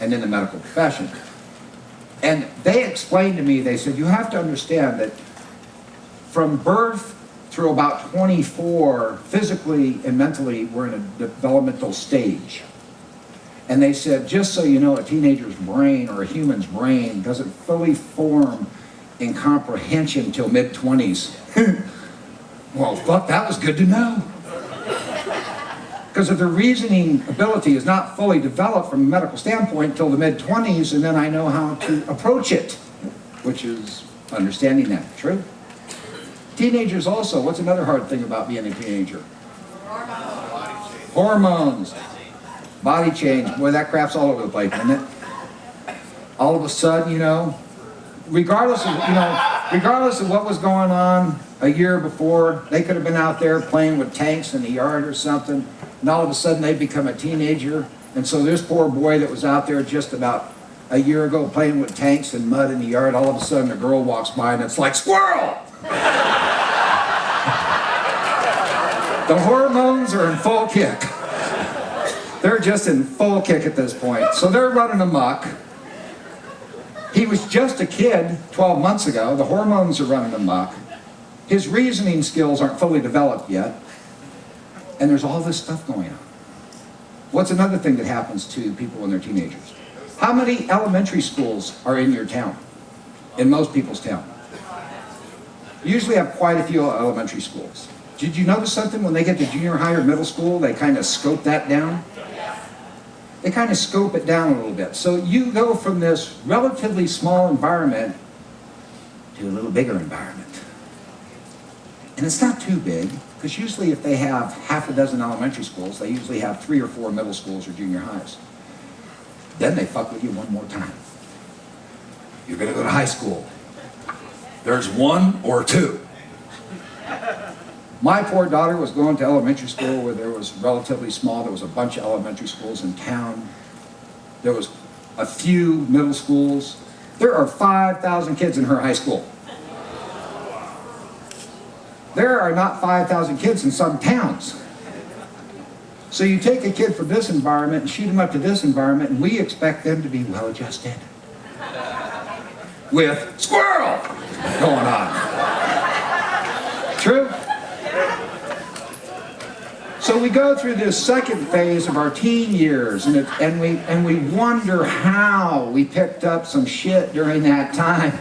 and in the medical profession. And they explained to me, they said, you have to understand that from birth through about 24, physically and mentally, we're in a developmental stage. And they said, just so you know, a teenager's brain or a human's brain doesn't fully form in comprehension till mid-20s. Well, fuck, that was good to know. Because if the reasoning ability is not fully developed from a medical standpoint until the mid-20s, and then I know how to approach it, which is understanding that. True? Teenagers also, what's another hard thing about being a teenager? Hormones. Body change. Boy, that crap's all over the place, isn't it? All of a sudden, you know, regardless of what was going on a year before, they could have been out there playing with tanks in the yard or something, and all of a sudden they become a teenager. And so this poor boy that was out there just about a year ago playing with tanks and mud in the yard, all of a sudden a girl walks by and it's like, squirrel! The hormones are in full kick. They're just in full kick at this point. So they're running amok. He was just a kid 12 months ago. The hormones are running amok. His reasoning skills aren't fully developed yet. And there's all this stuff going on. What's another thing that happens to people when they're teenagers? How many elementary schools are in your town? In most people's town? You usually have quite a few elementary schools. Did you notice something when they get to junior high or middle school, they kind of scope that down? They kind of scope it down a little bit. So you go from this relatively small environment to a little bigger environment. And it's not too big, because usually if they have half a dozen elementary schools, they usually have 3 or 4 middle schools or junior highs. Then they fuck with you one more time. You're going to go to high school. There's 1 or 2. My poor daughter was going to elementary school where there was relatively small. There was a bunch of elementary schools in town. There was a few middle schools. There are 5,000 kids in her high school. There are not 5,000 kids in some towns. So you take a kid from this environment and shoot them up to this environment, and we expect them to be well-adjusted. With squirrel going on. True? So we go through this second phase of our teen years, and we wonder how we picked up some shit during that time.